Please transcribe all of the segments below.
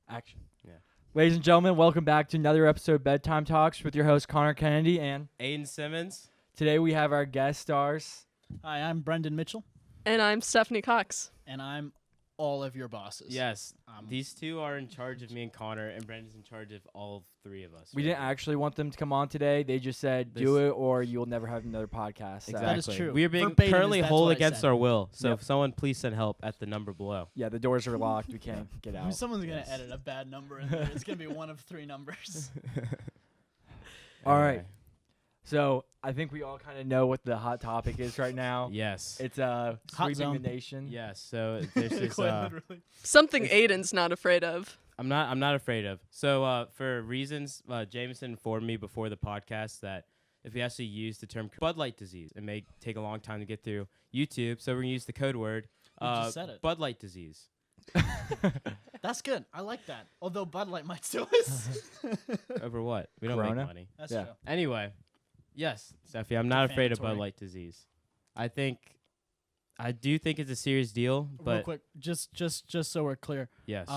Action. Yeah. Ladies and gentlemen, welcome back to another episode of Bedtime Talks with your host Connor Kennedy, and Aiden Simmons. today we have our guest stars. Hi, I'm Brendan Mitchell, And I'm Stephanie Cox. and I'm all of your bosses. Yes, these two are in charge of me and Connor, and Brendan's in charge of all three of us. We didn't actually want them to come on today. They just said, do it or you'll never have another podcast. So. Exactly. That is true. We are being Verbatim currently that's whole what I against said. our will, so Yep. if someone please send help at the number below. Yeah, the doors are locked. We can't get out. Someone's going Yes. to edit a bad number in there. It's going to be one of three numbers. All right. Anyway, So I think we all kind of know what the hot topic is right now. Yes. It's Hot sweeping zone. the nation. Yes. So there's this. Quite literally. Something Aiden's not afraid of. I'm not afraid of. So for reasons, Jameson informed me before the podcast that if we actually use the term Bud Light disease, it may take a long time to get through YouTube. So we're gonna use the code word. You just said it. Bud Light disease. That's good. I like that. Although Bud Light might sue us. Over what? We don't Corona? make money. That's Yeah. true. Anyway, yes, Steffi, I'm not afraid of Bud Defamatory. Light disease. I do think it's a serious deal, Real but quick, just so we're clear, yes,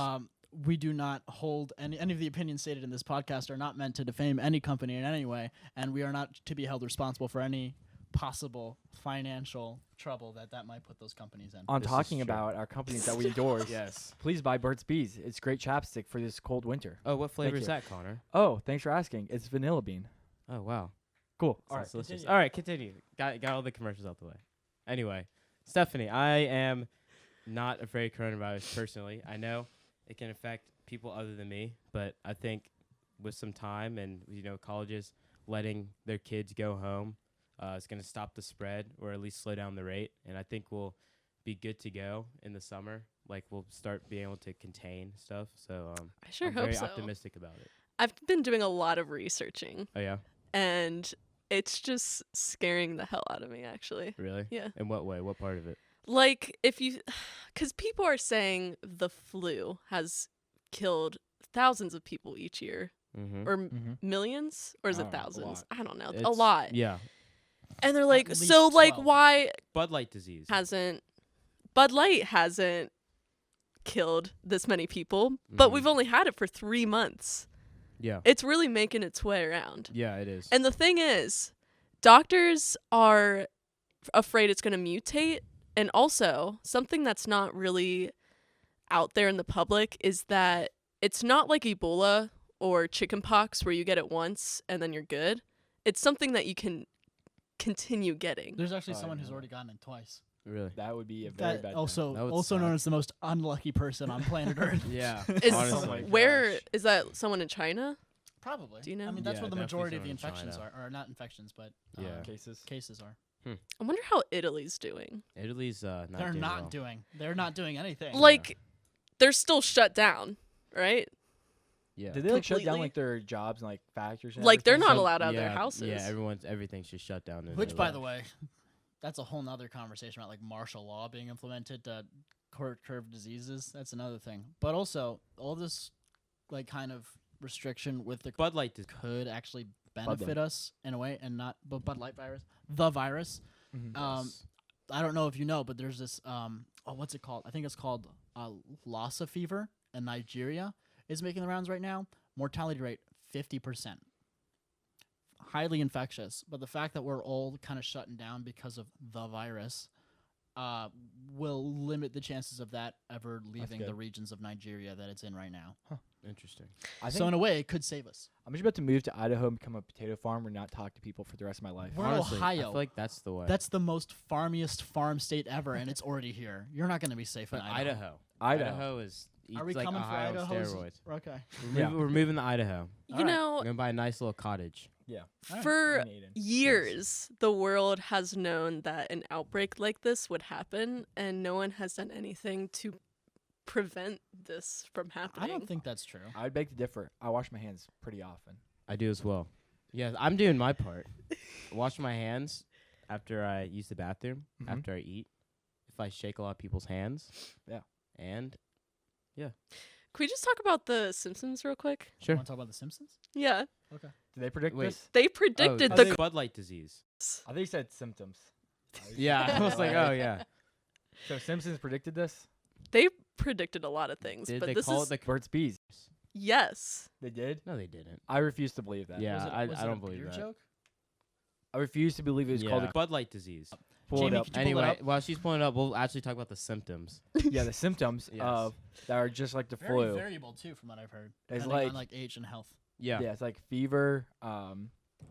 we do not hold any of the opinions stated in this podcast are not meant to defame any company in any way, and we are not to be held responsible for any possible financial trouble that might put those companies in. On This is talking true. about our companies that we endorse, yes. please buy Burt's Bees. It's great chapstick for this cold winter. Oh, what flavor Thank is you. that, Connor? Oh, thanks for asking. It's vanilla bean. Oh, wow. Cool. All All right, right. delicious. continue. All right, continue. Got all the commercials out the way. Anyway, Stephanie, I am not afraid of coronavirus personally. I know it can affect people other than me, but I think with some time and colleges letting their kids go home, it's going to stop the spread or at least slow down the rate, and I think we'll be good to go in the summer. Like we'll start being able to contain stuff. So I sure I'm hope very so. optimistic about it. I've been doing a lot of researching, Oh yeah, and it's just scaring the hell out of me, actually. really? Yeah. In what way? What part of it? Like, because people are saying the flu has killed thousands of people each year, Mm-hmm. or Mhm. millions, or is I it don't know, a thousands? lot. I don't know. A It's- lot. Yeah. And they're like, least so, like, 12. why Bud Light disease. Bud Light hasn't killed this many people, but Mhm. we've only had it for 3 months. Yeah. It's really making its way around. Yeah, it is. And the thing is, doctors are afraid it's going to mutate. And also, something that's not really out there in the public is that it's not like Ebola or chickenpox where you get it once and then you're good. It's something that you can continue getting. There's actually Oh, I someone who's know. already gotten it twice. Really? That would be a very That bad also That would also known suck. as the most unlucky person on planet Earth. Yeah. Is honestly. Oh my where gosh. is that? Someone in China? Probably. Do you know? I mean, that's Yeah, where the definitely majority of the someone in infections China. are, or not infections, but Yeah. cases. cases are. I wonder how Italy's doing. Italy's not They're doing not well. doing. They're not doing anything. Like, they're still shut down, right? Yeah. Did they like shut down Completely. like their jobs and like factories? And Like, they're everything? not allowed out of yeah, their houses. Yeah, everything's just shut down. In Which, by Italy. the way, that's a whole nother conversation about like martial law being implemented to curb diseases. That's another thing. But also, all this like kind of restriction with the Bud Light disease. could actually Light. benefit us in a way, and not but Bud Light virus, the virus. Mhm. Yes. I don't know if you know, but there's this what's it called? I think it's called Lassa fever in Nigeria. Is making the rounds right now. Mortality rate 50%. Highly infectious, but the fact that we're all kind of shutting down because of the virus will limit the chances of that ever leaving the good. regions of Nigeria that it's in right now. Interesting. I think So in a way, it could save us. I'm just about to move to Idaho and become a potato farmer and not talk to people for the rest of my life. We're in Honestly, I Ohio. feel like that's the way. That's the most farmiest farm state ever, and it's already here. You're not going to be safe in but Idaho. Idaho. is Are we like coming Ohio for on Idaho? steroids. Okay. Yeah. We're moving to Idaho. You Alright. know, We're gonna buy a nice little cottage. Yeah. Alright. for Me and Aiden. years, the world has known that an outbreak like this would happen, and no one has done anything to prevent this from happening. I don't think that's true. I would beg to differ. I wash my hands pretty often. I do as well. Yeah, I'm doing my part. Wash my hands after I use the bathroom, Mhm. after I eat. If I shake a lot of people's hands. Yeah. And Can we just talk about The Simpsons real quick? sure. Want to talk about The Simpsons? Yeah, Did they predict Wait. this? they predicted oh, the. Bud Light disease. I think you said symptoms. Yeah, I was like, oh yeah. So Simpsons predicted this? They predicted a lot of things, Did but they this call is it the Burt's Bees. Yes. They did? No, they didn't. I refuse to believe that. Yeah, Was I it don't a believe beer that. joke? I refuse to believe it was called Bud Light disease. pull Jamie, it up. could you pull it Anyway, up? while she's pulling it up, we'll actually talk about the symptoms. Yeah, the symptoms Yes. of that are just like the Very flu. variable too, from what I've heard. It's Depending on like- age and health. Yeah. Yeah, it's like fever,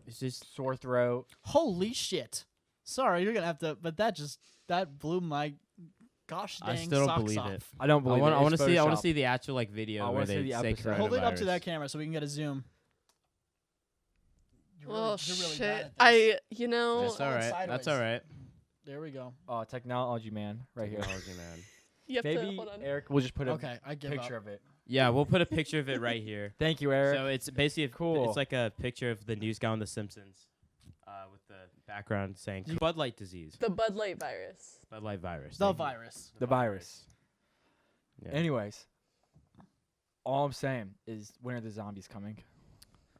It's just sore throat. Holy shit! Sorry, you're gonna have to. But that blew my gosh dang I still don't socks believe off. it. I don't I believe want it. I want It's to see Photoshop. the actual like video I where wanna see they the say episode. Hold it up to coronavirus. that camera so we can get a zoom. You're Well, you're really bad shit. at this. That's all Hold it right. That's sideways. all right. There we go. Oh, technology man, right here. Technology, man. You have to Maybe hold on. Eric will just put a Okay, I give picture up. of it. Yeah, we'll put a picture of it right here. Thank you, Eric. So it's basically Cool. It's like a picture of the news guy on The Simpsons, with the background saying Bud Light disease, The Bud Light virus. Bud Light virus. The Thank you. virus. the virus. Yeah. Anyways, all I'm saying is when are the zombies coming?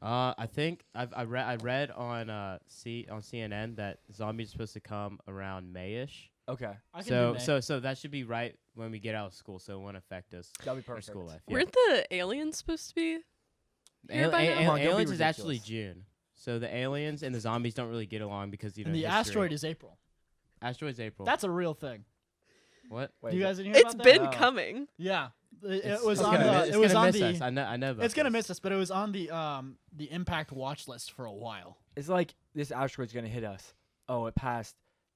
I think I read on on CNN that zombies are supposed to come around Mayish. Okay, I can do May. So that should be right when we get out of school, so it won't affect us that'll be for perfect. school life. Yeah. Weren't the aliens supposed to be here by now? Come on, don't be Aliens is actually ridiculous. June. So the aliens and the zombies don't really get along because and the history. asteroid is April. Asteroid's April. That's a real thing. what? Wait, You guys didn't hear It's about been No. coming. that? Yeah, it It's- was it's on gonna the. miss- it's It was gonna on miss the. us. I know about It's gonna this. miss us, but it was on the impact watch list for a while. It's like this asteroid's gonna hit us. Oh, it passed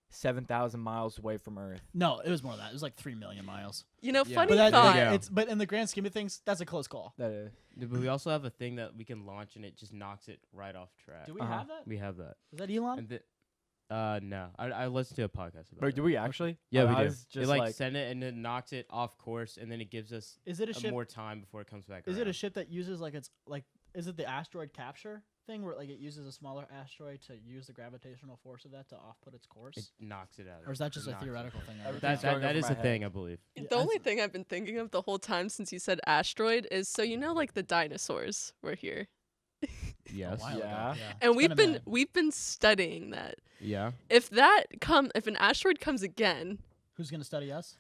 7,000 miles away from Earth. No, it was more than that. It was like 3 million miles. You know, Yeah. funny But that, thought. Yeah. but in the grand scheme of things, that's a close call. That is. But we also have a thing that we can launch and it just knocks it right off track. Do we Uh-huh. have that? We have that. Is that Elon? And no, I listened to a podcast about But it. do we actually? Yeah, Oh, we I do. was It just like send it and it knocks it off course, and then it gives us Is it a ship? more time before it comes back. Is it around. a ship that uses like it's like? Is it the asteroid capture thing where like it uses a smaller asteroid to use the gravitational force of that to off-put its course? It knocks it out. Or is that just It a knocks it. theoretical thing? I Everything's read? going That over is my a head. thing, I believe. Yeah, The only that's- thing I've been thinking of the whole time since you said asteroid is so like the dinosaurs were here, Yes. A while ago, Yeah. and It's been a minute. we've been studying that. Yeah. If an asteroid comes again, Who's gonna study us?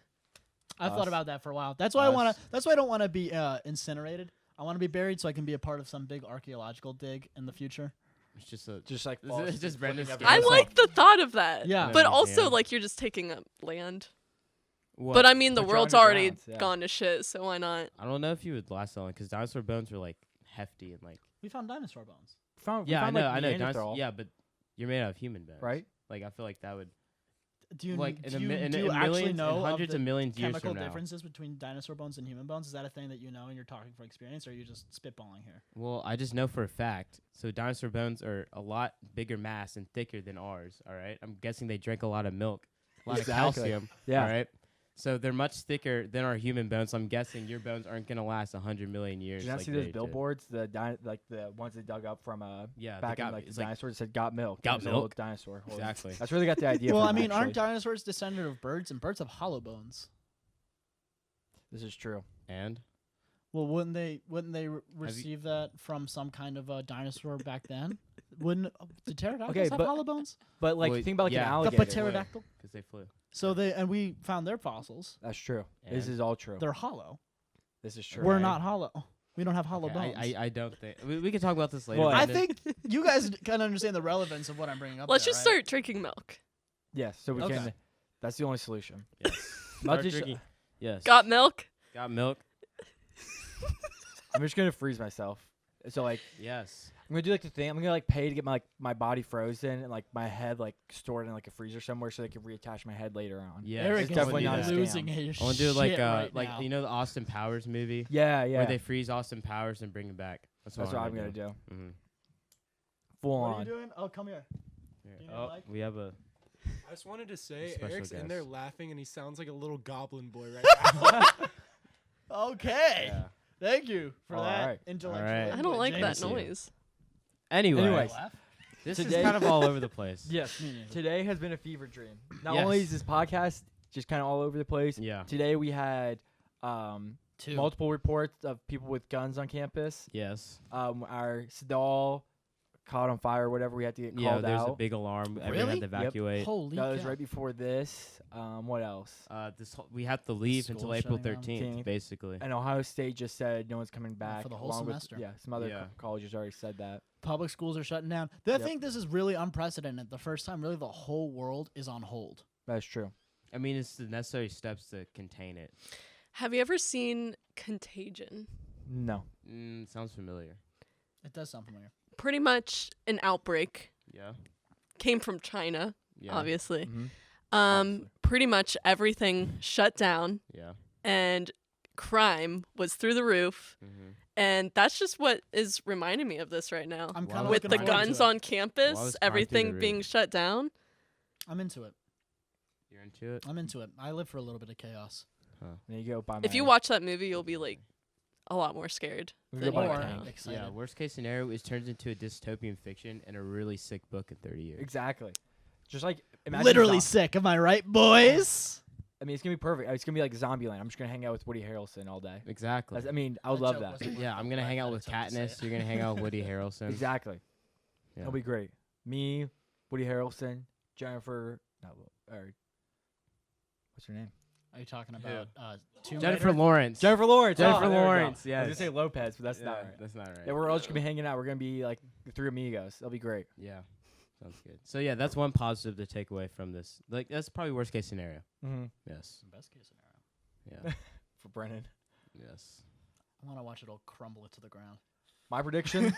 I've Us. thought about that for a while. That's why I want Us. to. That's why I don't want to be incinerated. I want to be buried so I can be a part of some big archaeological dig in the future. It's just a. Just like It's falls just asleep Brendan's looking skin. at I Yes. like the thought of that. Yeah. But Yeah. also, like, you're just taking up land. What? But I mean, the But you're world's already underground, yeah. gone to shit, so why not? I don't know if you would last that long because dinosaur bones are like hefty and like. We found dinosaur bones. We Yeah, I found, know. like, I know. Neanderthal, Yeah, but you're made out of human bones, right? Like I feel like that would Do you like do in a you, mi- in, do in you actually millions, know in hundreds of of the millions years chemical from now. differences between dinosaur bones and human bones? Is that a thing that you know and you're talking from experience, or are you just spitballing here? Well, I just know for a fact. So dinosaur bones are a lot bigger mass and thicker than ours. All right. I'm guessing they drink a lot of milk, a lot Exactly. of calcium. Yeah. All right. So they're much thicker than our human bones. So I'm guessing your bones aren't gonna last 100 million years. Did you not like see those they did. billboards? Like the ones they dug up from Yeah. back they got, in like the it's like dinosaurs that said "got milk." Got It was a little milk. dinosaur. holding- exactly. That's where they got the idea. Well, I from, mean, aren't actually. dinosaurs descended of birds, and birds have hollow bones? This is true. And Well, wouldn't they receive that from some kind of a dinosaur back then? Wouldn't did pterodactyls Okay, have but- hollow bones? But like, Well, think about like yeah. an The The alligator. pterodactyl. because they flew. So we found their fossils. That's true. This And? is all true. They're hollow. This is true. We're Okay. not hollow. We don't have hollow Okay, bones. I don't think we can talk about this later. Well, I Brendan. think you guys kind of understand the relevance of what I'm bringing up. Let's there, just right? start drinking milk. Yes. So we Okay. can. That's the only solution. Yes. Not Start just- drinking. Yes. Got milk? Got milk. I'm just gonna freeze myself. So like, Yes. I'm gonna do like the thing. I'm gonna like pay to get my body frozen and like my head like stored in like a freezer somewhere so they can reattach my head later on. Yeah. Eric It's is definitely not a scam. losing his I want to do like shit right now. you know the Austin Powers movie Yeah, yeah. where they freeze Austin Powers and bring him back. That's That's what what I'm gonna do. Mm-hmm. Full What are on. you doing? Oh, come here. Here. Do you need Oh, a mic? we have a. I just wanted to say, Special Eric's in there guest. laughing, and he sounds like a little goblin boy right now. Okay. Yeah. Thank you for All that right. intellectual. All right. I input, don't like that Jameson. noise. Anyway, Anyways. this Today- is kind of all over the place. Yes. Today has been a fever dream. Not Yes. only is this podcast just kind of all over the place. Yeah. Today we had Two. multiple reports of people with guns on campus. Yes. Our Sadal caught on fire or whatever. We had to get Yeah, called there's out. a big alarm. Everyone Really? had to evacuate. Holy That was cow. right before this. What else? We have to leave until school April shutting down. 13th, basically. And Ohio State just said no one's coming back for the whole along with- semester. yeah, some other Yeah. colleges already said that. Public schools are shutting down. I Yep. think this is really unprecedented. The first time, really, the whole world is on hold. That's true. I mean, it's the necessary steps to contain it. Have you ever seen Contagion? No. Sounds familiar. It does sound familiar. Pretty much an outbreak. Yeah. Came from China, Yeah. obviously. Mm-hmm. Obviously. Pretty much everything shut down, Yeah. and crime was through the roof. Mm-hmm. And that's just what is reminding me of this right now. I'm Wow. kind of With the crime guns on campus, Why was crime through the everything roof? being shut down. I'm into it. You're into it? I'm into it. I live for a little bit of chaos. There you go. Buy If you my- watch that movie, you'll be like a lot more scared. we than go buy you a are tank. now. Excited. Yeah, worst case scenario is turns into a dystopian fiction and a really sick book in 30 years. Exactly. Just like imagine Literally zo- sick. Am I right, boys? I mean, it's gonna be perfect. It's gonna be like Zombieland. I'm just gonna hang out with Woody Harrelson all day. Exactly. I mean, I would That love joke that. wasn't Yeah, I'm gonna hang out with Katniss. You're gonna hang out with Woody Harrelson. Exactly. Yeah. It'll be great. Me, Woody Harrelson, Jennifer. No, or what's her name? Are you talking about Tomb Jennifer Raider? Lawrence. Jennifer Lawrence. Jennifer there we go. Lawrence, I was gonna yes. say Lopez, but that's Yeah, not right. That's not right. Yeah, we're all just gonna be hanging out. We're gonna be like the three amigos. It'll be great. Yeah. Sounds good. So yeah, that's one positive to take away from this. Like that's probably worst case scenario. Mm-hmm. Yes. Best case scenario. Yeah. For Brennan. Yes. I want to watch it all crumble it to the ground. My prediction: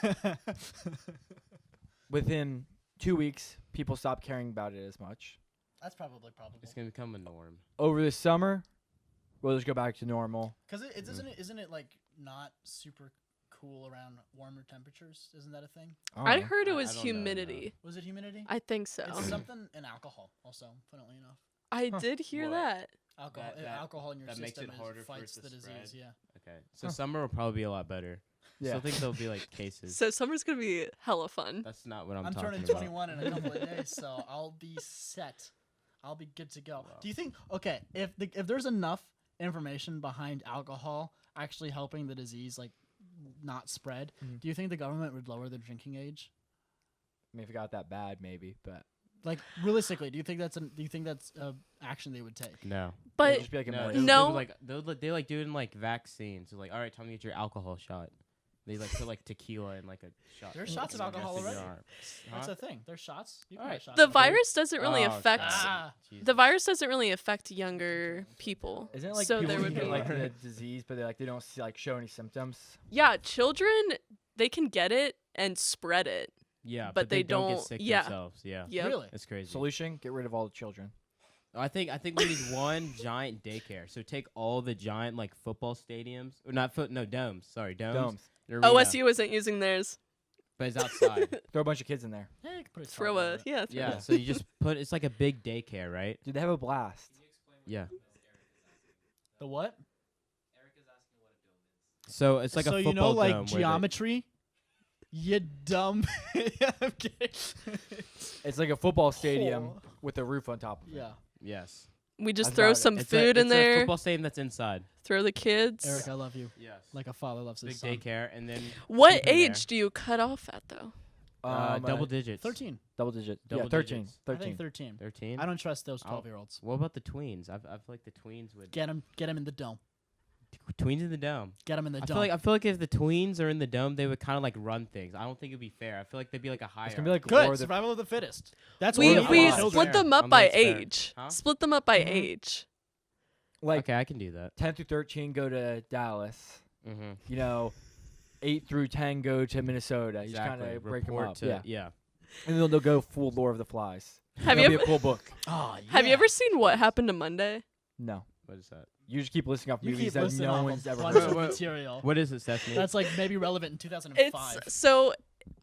within 2 weeks, people stop caring about it as much. That's probably probable. It's gonna become a norm. Over the summer, we'll just go back to normal. Because isn't it like not super cool around warmer temperatures? Isn't that a thing? I heard it I was don't know, no. humidity. Was it humidity? I think so. It's something in alcohol also, funnily enough. I did hear What? that. Alcohol, That- alcohol in your that makes system it harder for fights it the to disease. spread. Yeah. Okay. So summer will probably be a lot better. Yeah. Still think there'll be like cases. So summer's gonna be hella fun. That's not what I'm I'm talking turning about. 21 in a couple of days, so I'll be set. I'll be good to go. Wow. Do you think? Okay, if there's enough information behind alcohol actually helping the disease like not spread, Mhm. do you think the government would lower the drinking age? I mean, if it got that bad, maybe, but Like realistically, do you think that's action they would take? No. it'd But just be like a No. more- They would No. like they like do it in like vaccines. So like, all right, time to get your alcohol shot. They like put like tequila in like a shot. There's shots of Like, alcohol in your already. arm. That's Huh? the thing. There's shots. You can Alright. have shots the of alcohol. virus doesn't really Oh, affect Ah. Jesus. the virus doesn't really affect younger people. Isn't it like so people there can would get be like the disease, but they don't see, like show any symptoms? Yeah, children they can get it and spread it. Yeah, But they get don't- sick yeah. themselves. Yeah. Yep. Really? It's crazy. Solution: get rid of all the children. I think we need one giant daycare. So take all the giant like football stadiums or not domes. Sorry, domes. Domes. an arena, OSU isn't using theirs. but it's outside. Throw a bunch of kids in there. Yeah, you can put a Throw tarp a over it. yeah. Throw Yeah, so you just put it's like a big daycare, right? Dude, they have a blast. Yeah. The what? So it's like so a football you know, like dome where they- geometry. You dumb. Yeah, I'm kidding. It's like a football stadium Oh. with a roof on top of it. Yeah, Yes. We just I've throw got it. some It's food a, in it's a there. football stadium that's inside. Throw the kids. Eric, I love you. Yes. Like a father loves Big his son. daycare and then What keep 'em there. age do you cut off at though? double digits. 13. double digit. Double yeah, 13. digits. I 13. think 13. 13. I don't trust those I'll- 12-year-olds. What about the tweens? I feel like the tweens would Get them in the dome. tweens in the dome. Get them in the I dome. feel like if the tweens are in the dome, they would kind of like run things. I don't think it'd be fair. I feel like they'd be like a higher. It's gonna be like Good. War of the- Survival of the fittest. That's We what we want. Children. split them up I'm by not fair. age. Huh? Split them up by Mhm. age. like Okay, I can do that. 10 through 13 go to Dallas. Mm-hmm. You know, 8 through 10 go to Minnesota. You just kind of break them up. Yeah. And then they'll go full Lord of the Flies. Have That'll you be a cool book. Oh, yeah. Have you ever seen What Happened to Monday? No. What is that? You just keep listing off You movies keep that listening no off one's a ever bunch heard of of. material. What is it, Stephanie? That's like maybe relevant in 2005. It's so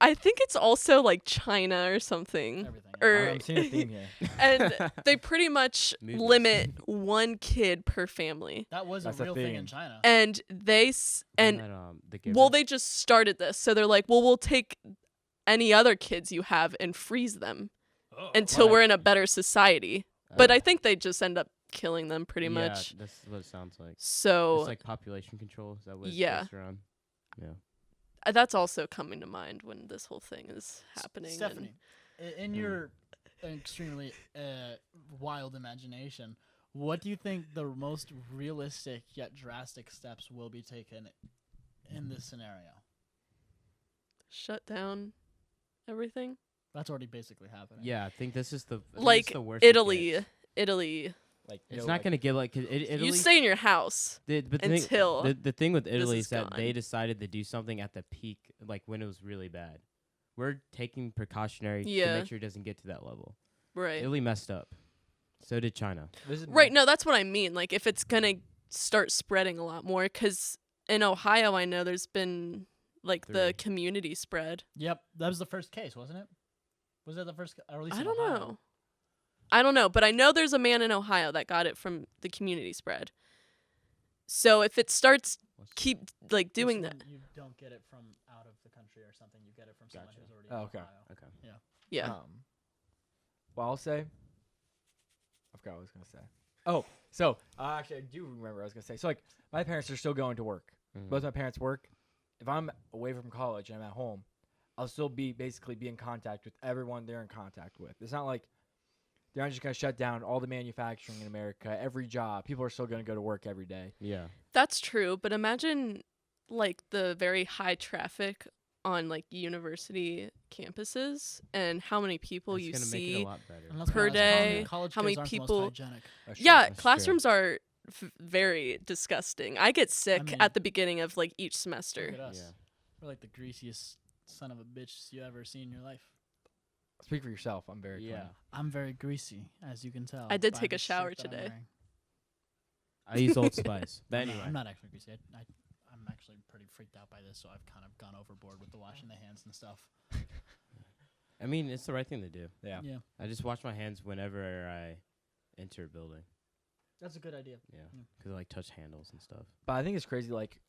I think it's also like China or something. Everything. Or I'm seeing a theme here. and they pretty much Movies. limit one kid per family. That was That's a a real thing in thing. China. And they and the Giver? well they just started this. So they're like, "Well, we'll take any other kids you have and freeze them until Right. we're in a better society." But I think they just end up killing them yeah, Oh, pretty much. that's what it sounds like. So It's like population control. Is that what Yeah. it's based around? Yeah. That's also coming to mind when this whole thing is happening. and- Stephanie, in your extremely wild imagination, what do you think the most realistic yet drastic steps will be taken in this scenario? Shut down everything. That's already basically happening. Yeah, I think this is the Like the worst it Italy. gets. Italy. Like It's no, not like, gonna get like 'cause Italy. You stay in your house but the until thing, the thing with Italy is is that they gone. decided to do something at the peak, like when it was really bad. We're taking precautionary to Yeah. make sure it doesn't get to that level. right. Italy messed up. So did China. this is Right. No, that's what I mean. Like if it's gonna start spreading a lot more, because in Ohio, I know there's been like the 3. community spread. Yep, that was the first case, wasn't it? Was that the first? Or at least I in don't Ohio? know. I don't know, but I know there's a man in Ohio that got it from the community spread. So if it starts keep like doing It's that, when you don't get it from out of the country or something. You get it from someone Gotcha. who's already Oh, in okay. Ohio. Okay. yeah. Well, I'll say. I forgot what I was gonna say. Oh, so actually, I do remember what I was gonna say. So like, my parents are still going to work. Mhm. Both my parents work. If I'm away from college and I'm at home, I'll still be in contact with everyone they're in contact with. It's not like they're not just gonna shut down all the manufacturing in America, every job. People are still gonna go to work every day. Yeah. That's true, but imagine like the very high traffic on like university campuses and how many people It's you gonna make it see. a lot better. And let's be Per honest, day, college how kids many aren't the most people- hygienic. That's true. Yeah, That's true. classrooms are very disgusting. I get sick mean, at the beginning of like each Look semester. at us. Yeah. We're like the greasiest son of a bitch you ever seen in your life. Speak for yourself. I'm very clean. Yeah. I'm very greasy, as you can tell. I did by take a the shirt shower that I'm today. wearing. I use Old Spice. But I'm not- anyway. I'm not actually greasy. I'm actually pretty freaked out by this, so I've kind of gone overboard with the washing the hands and stuff. I mean, it's the right thing to do. Yeah. Yeah, I just wash my hands whenever I enter a building. that's a good idea. Yeah. Yeah. Because I like touch handles and stuff. But I think it's crazy. Like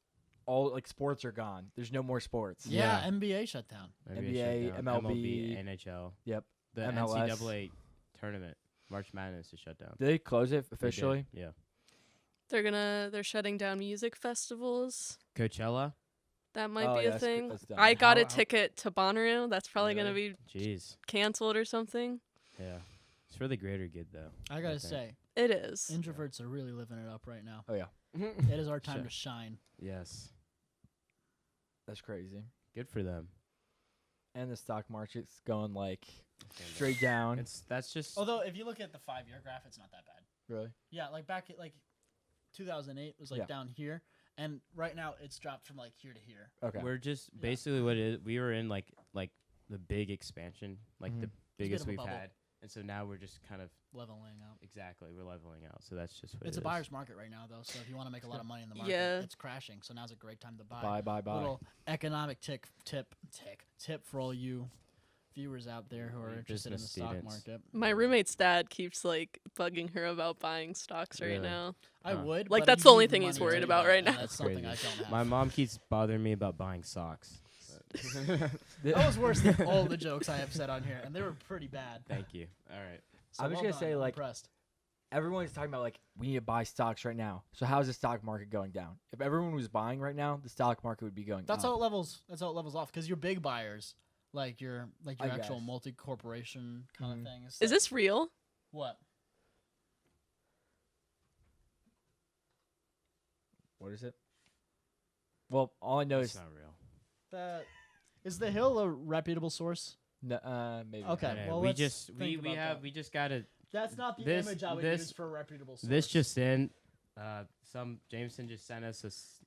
all like sports are gone. There's no more sports. Yeah, Yeah. NBA shut down. Maybe NBA, I shut down. MLB. NHL. Yep. The MLS. NCAA tournament, March Madness is shut down. Did they close it They did, officially? Yeah. They're shutting down music festivals. Coachella. That might Oh, be yeah, a that's thing. that's done. I got How- a ticket to Bonnaroo. That's probably gonna Really? be Jeez. canceled or something. Yeah. It's for the greater good, though. I gotta think. say, It is. introverts are really living it up right now. Oh yeah, It is our time Sure. to shine. Yes. that's crazy. Good for them. And the stock market's going like straight down. That's just. Although, if you look at the 5-year graph, it's not that bad. Really? Yeah, like back at like 2008 was like Yeah. down here, and right now it's dropped from like here to here. Okay. We're just Yeah. basically what it is. We were in like the big expansion, like the Mhm. biggest of a we've bubble. had, and so now we're just kind of Leveling out. exactly we're leveling out. So that's just what It's it a is. buyer's market right now, though. So if you want to make a lot of money in the market, Yeah. it's crashing. So now's a great time to buy. Bye. Little economic tip for all you viewers out there who are interested in the Business stock students. market. My roommate's dad keeps like bugging her about buying stocks right Really? now. I Huh. would. Like, but that's you the only need thing he's money to worried do about that, right and now. That's That's something crazy. I don't have. My mom keeps bothering me about buying socks. That was worse than all the jokes I have said on here, and they were pretty bad. Thank you. All right. So I'm just well gonna done, say, I'm like, impressed. Everyone's talking about like we need to buy stocks right now. So how's the stock market going down? If everyone was buying right now, the stock market would be going That's up. how it levels. That's how it levels off. Because your big buyers, like your I actual guess. multi-corporation kind Mhm. of thing. Is Is this real? what? What is it? Well, all I know It's is not real. That is the Hill a reputable source? maybe. Okay. Yeah, well, we let's just think about that. we just gotta That's not the this- image I would this- use for a reputable source. this just in. Some Jameson just sent us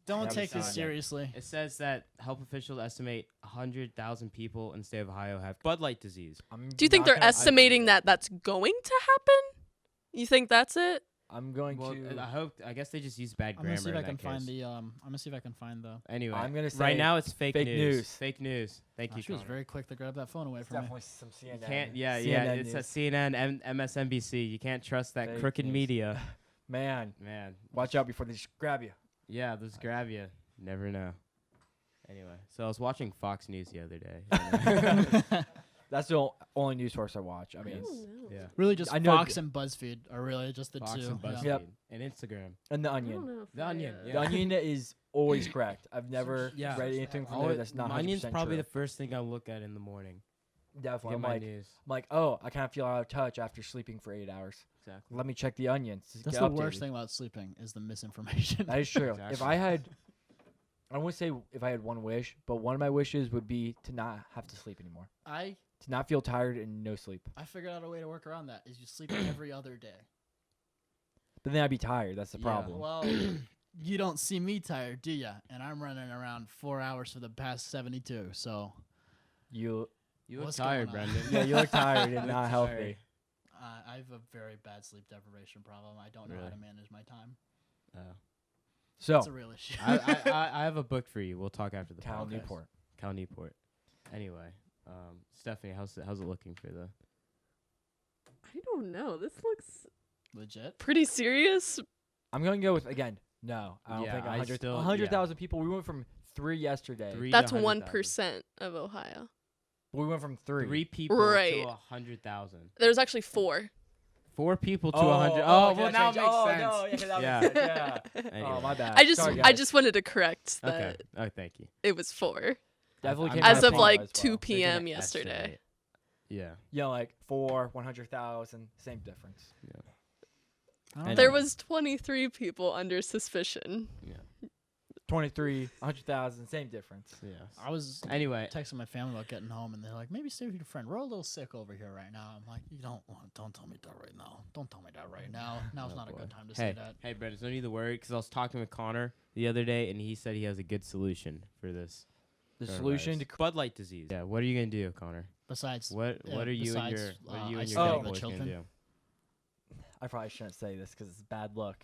don't haven't take seen this it yet. seriously. It says that health officials estimate 100,000 people in the state of Ohio have Bud Light disease. Do you think they're estimating that? that that's going to happen? You think that's it? I'm going Well, to. I guess they just use bad I'm grammar. gonna see if I in can that find case. the. I'm gonna see if I can find the. Anyway, I'm gonna say right now it's fake fake news. news. Fake news. Thank you. She was Connor. very quick to grab that phone away It's from me. definitely some You CNN. can't. Yeah. CNN It's a news. CNN and MSNBC. You can't trust that Fake crooked news. media. Man, Man. watch out before they just grab you. Yeah, those grab you. Never know. Anyway, so I was watching Fox News the other day. and, That's the only news source I watch. I I mean, don't know. Yeah. Really, just I know Fox and BuzzFeed are really just the Fox two. and BuzzFeed Yeah. Yep. and Instagram. and the I don't Onion. know if The Onion, The yeah. Onion is always correct. I've never Yeah. read anything from there Always- that's not 100% Onion's probably true. the first thing I look at in the morning. Definitely. Get I'm my like, news. oh, I kind of feel out of touch after sleeping for 8 hours. Exactly. Let me check the Onion. To That's get the updated. worst thing about sleeping is the misinformation. That is true. If Exactly. I had, I wouldn't say if I had one wish, but one of my wishes would be to not have to sleep anymore. To not feel tired and no sleep. I figured out a way to work around that. Is you sleep every other day. But then I'd be tired. That's the Yeah. problem. Well, you don't see me tired, do ya? And I'm running around 4 hours for the past 72. So You, You look What's tired, going on? Brendan. yeah, you look tired and Look not tired. healthy. I have a very bad sleep deprivation problem. I don't know how Really? to manage my time. So, That's a real issue. I have a book for you. We'll talk after the Cal podcast. Newport. Cal Newport. Anyway, Stephanie, how's it looking for the? I don't know. This looks Legit. pretty serious. I'm going to go with, again, no. I don't Yeah, think I 100 still- 100,000 people. We went from 3 yesterday. 3 to That's 100,000. 1% of Ohio. We went from 3. 3 people Right. to 100,000. There's actually 4. 4 people to Oh, 100. oh, Oh, okay, well, that now it changed- makes oh, sense. no, yeah, that Yeah. makes sense, yeah. Anyway. Oh, my bad. I just Sorry, I guys. just wanted to correct that Okay. Oh, thank you. it was 4 Definitely I'm came not out as of wrong like as 2 well. p.m. They're gonna yesterday. estimate. Yeah. Yeah, like 4, 100,000, same difference. I don't And- know. There was 23 people under suspicion. 23, 100,000, same difference. Yes. I was Anyway, texting my family about getting home, and they're like, "Maybe stay with your friend. We're a little sick over here right now." I'm like, Don't tell me that right now. Don't tell me that right now. Now's Oh, not a boy. good time to hey, say that." hey, Brendan, don't need to worry because I was talking with Connor the other day, and he said he has a good solution for this. The solution to Bud Light disease. Yeah. What are you gonna do, Connor? Besides, What yeah, are you and besides, your isolating young the boys gonna children. do? I probably shouldn't say this because it's bad luck,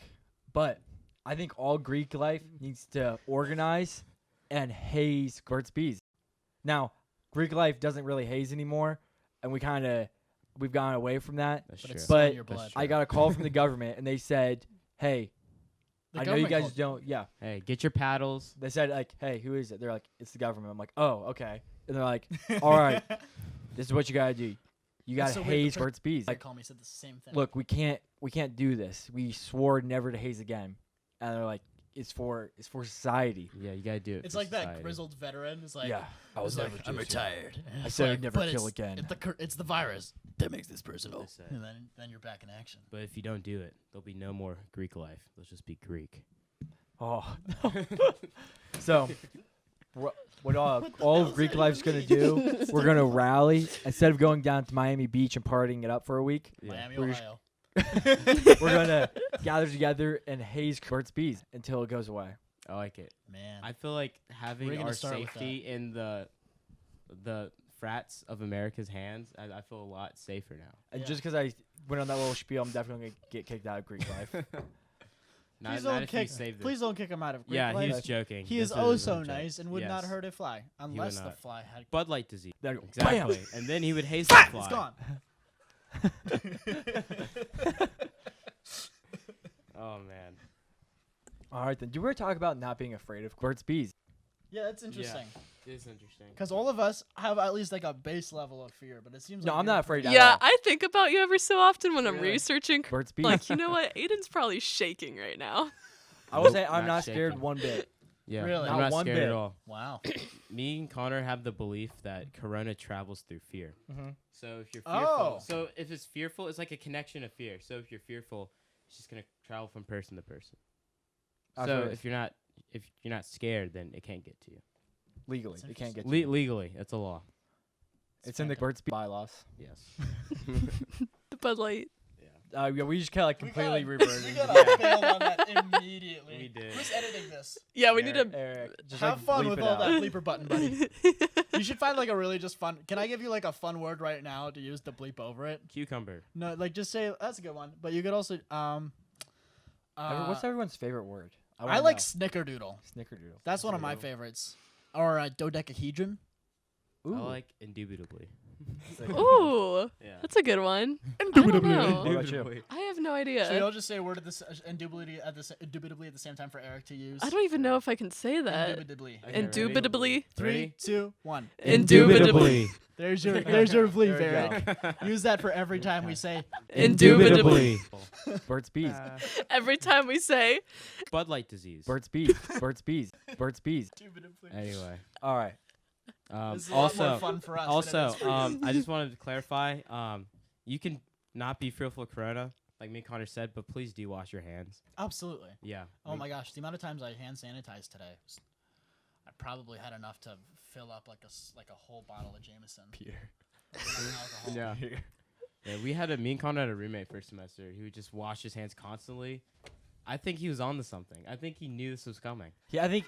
but I think all Greek life needs to organize and haze Kurt's bees. Now, Greek life doesn't really haze anymore, and we've gone away from that. That's But true. it's But still in your That's blood. true. I got a call from the government, and they said, "Hey, The I know you government guys called- don't." Yeah, Hey, get your paddles. they said like, "Hey, who is it?" They're like, "It's the government." I'm like, "Oh, okay." And they're like, "All right, this is what you gotta do. You That's gotta so weird, the haze pres- Kurt's bees." They Like, call me said the same thing. look, we can't do this. We swore never to haze again, and they're like, "It's for society." Yeah, you gotta do it. it's for like that society. grizzled veteran. It's like, Yeah, I was it's like, never. I'm choosing. retired. I It's said I'd like, never but kill it's- again. It's the virus that makes this personal. That's it. And then you're back in action. But if you don't do it, there'll be no more Greek life. There'll just be Greek. Oh, no. So, what all of Greek life's gonna do? We're gonna rally instead of going down to Miami Beach and partying it up for a week. Yeah. Miami, We're just- Ohio. We're gonna gather together and haze Kurt's bees until it goes away. I like it. Man. I feel like Where are having you gonna our start with safety in the frats of America's hands, I feel a lot safer now. And Yeah. just because I went on that little spiel, I'm definitely gonna get kicked out of Greek life. Not, Please not don't if you kick. save Please don't kick him out of Greek Yeah, life. he was joking. He This is oh a so joke. nice and would not Yes. hurt a fly unless the not. fly had. Bud Light disease. There you go. Exactly. Bam! And then he would haze the fly. It's gone. Oh man. All right, then. Do we talk about not being afraid of Kurt's bees? Yeah, that's interesting. It is interesting. Because all of us have at least like a base level of fear, but it seems No, like I'm you're not afraid pretty- at Yeah, all. I think about you every so often when I'm Really? researching. Kurt's bees. Like, you know what? Aiden's probably shaking right now. I will say Nope, I'm not not scared shaking. one bit. Yeah. Really? I'm Not not one scared bit. at all. Wow. Me and Connor have the belief that corona travels through fear. Mm-hmm. So if you're fearful, Oh. so if it's fearful, it's like a connection of fear. So if you're fearful, it's just gonna travel from person to person. I've So heard if you're not scared, then it can't get to you. legally, That's it can't get to you. Legally, it's a law. It's in the Kurt's bee bylaws. Yes. The Bud Light. Yeah, we just kind of like completely We reverted. gotta bail on that immediately. We did. Who's editing this? Yeah, we need to. Eric, just Have like fun bleep with it all out. that bleeper button, buddy. You should find like a really just fun. Can I give you like a fun word right now to use to bleep over it? Cucumber. No, like just say that's a good one. But you could also What's everyone's favorite word? I wanna like know. snickerdoodle. Snickerdoodle. That's one of my Snickerdoodle. favorites. Or dodecahedron. Ooh. I like indubitably. It's like- Ooh, Yeah. that's a good one. I don't know. What about you? I have no Should we idea. all just say a word indubitably at the same time for Eric to use? I don't even know if I can say that. Indubitably. Okay, ready? Indubitably. 3, 2, 1. Indubitably. There's your bleep, There we Eric. Use that for every time we say. Indubitably. Burt's Bees. Every time we say Bud Light disease. Burt's Bees. Burt's Bees. Burt's Bees. Anyway. All right. This is a lot more Also, fun for us. also, than it is for you. I just wanted to clarify. You can not be fearful of corona, like me and Connor said, but please do wash your hands. Absolutely. Yeah. Oh my gosh, the amount of times I hand sanitized today, I probably had enough to fill up like a whole bottle of Jameson. Peter. Alcohol. Yeah. Yeah, me and Connor had a roommate first semester who would just wash his hands constantly. I think he was on to something. I think he knew this was coming. Yeah, I think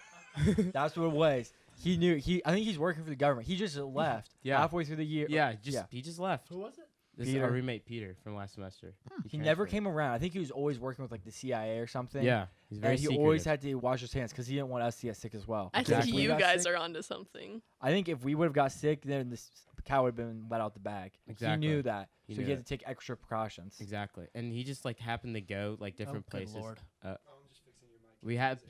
that's what it was. He knew. I think he's working for the government. He just left Yeah. halfway through the year. Yeah, he just left. Who was it? This is Peter. our roommate Peter from last semester. He never transferred. came around. I think he was always working with like the CIA or something. Yeah, he's very And he secretive. always had to wash his hands because he didn't want us to get sick as well. I Exactly. think We you got guys sick. are onto something. I think if we would have got sick, then this cow would have been let out the bag. Exactly. He knew that, He so knew he had it. to take extra precautions. Exactly, and he just like happened to go like different Oh, good places. Lord. We had.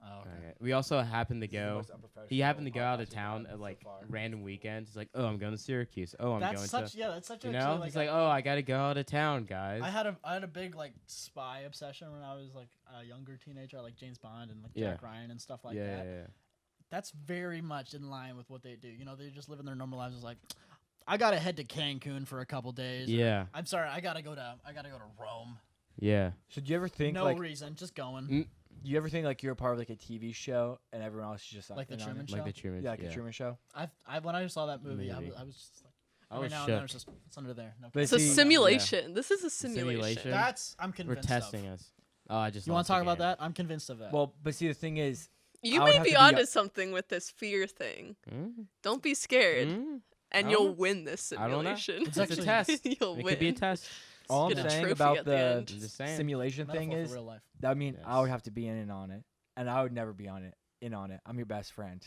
Oh, okay. Okay. We also happened to This is the go. most unprofessional He happened to go out podcast of we've town done at like so far. random weekends. He's like, "Oh, I'm going to Syracuse. Oh, I'm That's going such to." that's such You actually, know, like he's like, "Oh, I got to go out of town, guys." I had a big like spy obsession when I was like a younger teenager, like James Bond and like Yeah. Jack Ryan and stuff like yeah, that. yeah. That's very much in line with what they do. You know, they're just living their normal lives. It's like, I gotta head to Cancun for a couple days. or, Yeah, I'm sorry, I gotta go to Rome. yeah. So do you ever think No like reason, just going. Mm. do you ever think like you're a part of like a TV show and everyone else is just Like the in on Truman it? Show? Like the Truman. Yeah, like a Truman Show. I when I saw that movie, I Maybe. was just like, I every was now and then shook. it's just it's under there. No But It's a see- simulation. This is a simulation. Simulation. That's I'm We're convinced. testing of. us. Oh, I just. You want lost to talk the about game. that? I'm convinced of that. Well, but see the thing is, You I would may have be to be onto a- something with this fear thing. Mm? Don't be scared, Mm? and I you'll don't know. win this I don't know. simulation. It's It's a actually- test. You'll It win. could be a test. all Get I'm a saying trophy about at the the end. I'm just saying. simulation thing Metaphor is, for real life. I mean, I Yes. would have to be in on it, and I would never be in on it. I'm your best friend.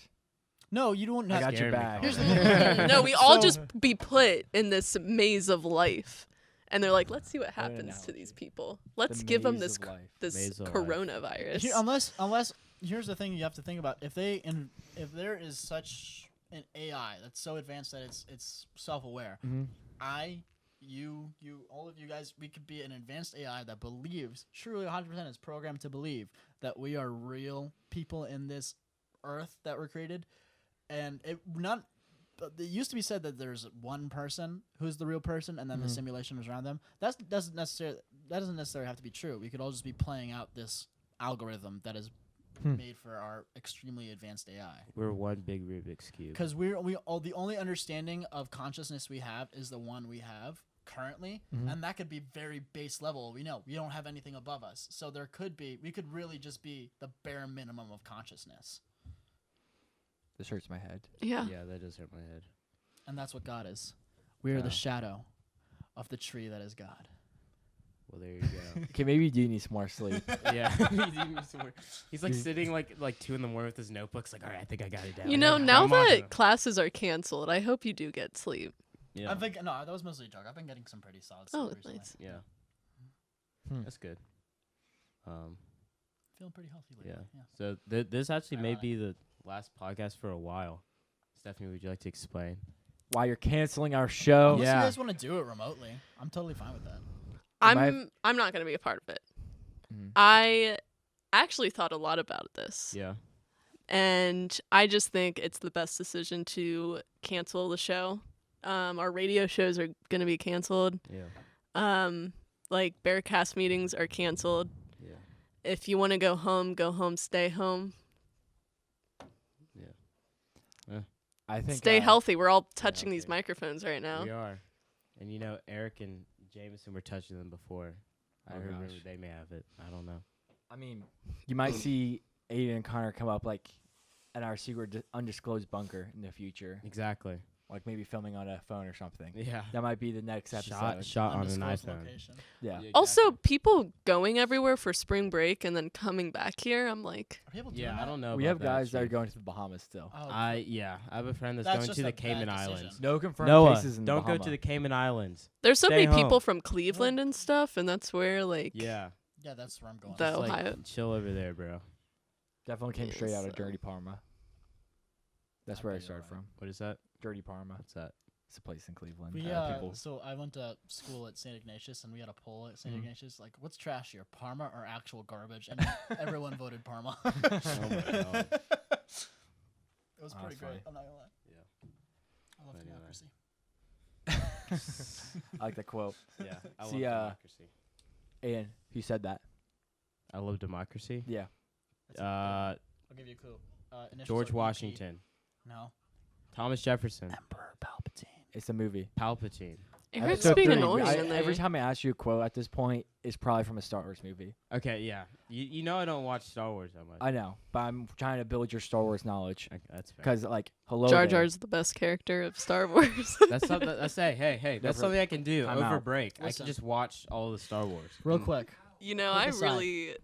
No, you don't. I Have got your Scaring me, back. Here's the Connor. thing. No, we all So- just be put in this maze of life, and they're like, "Let's see what What an happens to analogy. these people. Let's The give them maze this of life. this Maze of life. coronavirus." Unless here's the thing you have to think about: if there is such an AI that's so advanced that it's self-aware, Mm-hmm. you, all of you guys, we could be an advanced AI that believes, truly 100% is programmed to believe that we are real people in this Earth that were created, and it used to be said that there's one person who's the real person, and then the simulation is around them. That doesn't necessarily have to be true. We could all just be playing out this algorithm that is made for our extremely advanced AI. We're one big Rubik's cube. Because the only understanding of consciousness we have is the one we have currently, and that could be very base level. We don't have anything above us, so we could really just be the bare minimum of consciousness, This hurts my head. Yeah. Yeah, that does hurt my head. and that's what God is. We are Yeah. the shadow of the tree that is God. Well, there you go. Okay, maybe you do need some more sleep. Yeah. He's like sitting like 2 a.m. with his notebooks. Like, all right, I think I got it down. You know, I'm now on to that it." classes are canceled, I hope you do get sleep. Yeah. I'm thinking, no, that was mostly a joke. I've been getting some pretty solid Oh, sleep recently. nice. Yeah. Hmm. That's good. Feeling pretty healthy lately. Yeah. So this actually may Ironic. be the last podcast for a while. Stephanie, would you like to explain? Why you're canceling our show? Unless Yeah. you guys want to do it remotely, I'm totally fine with that. I'm not going to be a part of it. Mhm. I actually thought a lot about this. Yeah. And I just think it's the best decision to cancel the show. Our radio shows are going to be canceled. Yeah. Like Bearcast meetings are canceled. Yeah. If you want to go home, stay home. I think Stay healthy. We're all touching these healthy. microphones right now. We are. And you know, Eric and Jameson were touching them before. I Oh, remember gosh. they may have it. I don't know. I mean, you might see Aiden and Connor come up like in our secret undisclosed bunker in the future. Exactly. like maybe filming on a phone or something. Yeah. That might be the next episode. Shot on an Undisclosed iPhone. location. Yeah. Also, people going everywhere for spring break and then coming back here, I'm like, Are people doing Yeah, that? I don't know. We about have guys that are Steve. going to the Bahamas still. Oh, I have a friend that's That's going just to the a bad Cayman decision. Islands. No confirmed Noah, cases in don't go Bahama. to the Cayman Islands. there's so Stay many people home. from Cleveland and stuff, and that's where like Yeah. yeah, that's where I'm going. The Just, like, Ohio- chill over there, bro. Definitely came straight out of So- Dirty Parma. That's I where I bet you're started right. from. What is that? Dirty Parma. What's that? It's a place in Cleveland. We people. so I went to school at St. Ignatius, and we had a poll at St. Mhm. Ignatius, like, what's trashier, Parma or actual garbage? And everyone voted Parma. Oh my god. It was Oh, pretty that's great. funny. I'm not gonna lie. Yeah. I love Anyway. democracy. I like that quote. Yeah. I See, love democracy. Ian, who said that? I love democracy. Yeah. That's a good one. Uh, I'll give you a clue. Initials George are EP. Washington, No. Thomas Jefferson, Emperor Palpatine. It's a movie. Palpatine. Eric's Episode being 3. annoying in there. Every time I ask you a quote at this point, it's probably from a Star Wars movie. Okay, yeah. You know I don't watch Star Wars that much. I know, but I'm trying to build your Star Wars knowledge. Okay, that's fair. Because, like, hello Jar there. Jar's the best character of Star Wars. That's something. That's hey. That's for- something I can do time over out. break. I Listen. can just watch all the Star Wars. Real And quick. You know, Quick I aside. really.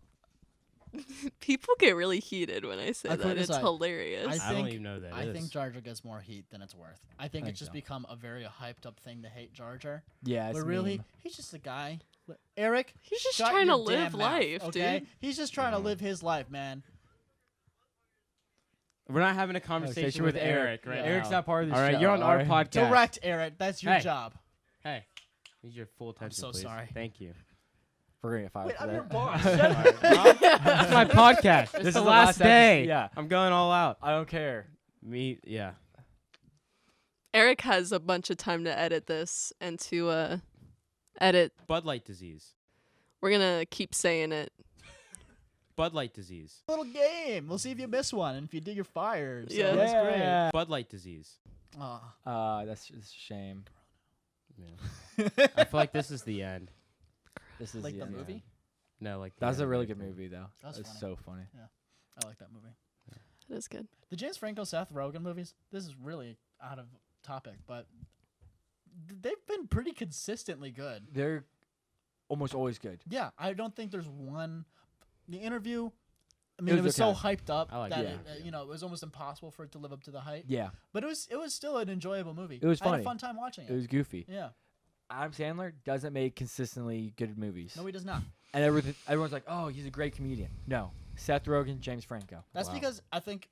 People get really heated when I say A that. quick it's aside. hilarious. I I don't think- even know that. I think Jar Jar gets more heat than it's worth. I think think it's just so. become a very hyped up thing to hate Jar Jar. Yeah, it's But a really, meme. he's just a guy. Eric, He's just shut trying to your live damn mouth, life, okay? dude. He's just trying to live his life, man. We're not having a conversation with Eric right Yeah. now. Eric's not part of the All show. right, you're on our alright? podcast. Direct Eric. That's your Hey. job. Hey, need your full attention, so please. sorry. Thank you. We're going to get fired Wait, for I'm that. your boss. Sorry, It's my podcast. This is the last day. episode. Yeah. I'm going all out. I don't care. Yeah. Eric has a bunch of time to edit this and to edit. Bud Light disease. We're gonna keep saying it. Bud Light disease. Little game. We'll see if you miss one, and if you do, you're fired. So Yeah. that's Yeah. Bud Light disease. great. Oh. That's just a shame. Yeah. I feel like this is the end. This is Like the end. movie? No, like the That's end a of really good everything. movie, though. That's It's funny. so funny. I like that movie. That is good. The James Franco, Seth Rogen movies. This is really out of topic, but they've been pretty consistently good. They're almost always good. Yeah, I don't think there's one. The Interview. I mean, it was was so okay. hyped up I like that it. it, it was almost impossible for it to live up to the hype. Yeah, But it was still an enjoyable movie. It was I had funny. a fun time watching it. it was goofy. Yeah. Adam Sandler doesn't make consistently good movies. No, he does not. And everyone's like, oh, he's a great comedian. No. Seth Rogen, James Franco. That's Wow. because I think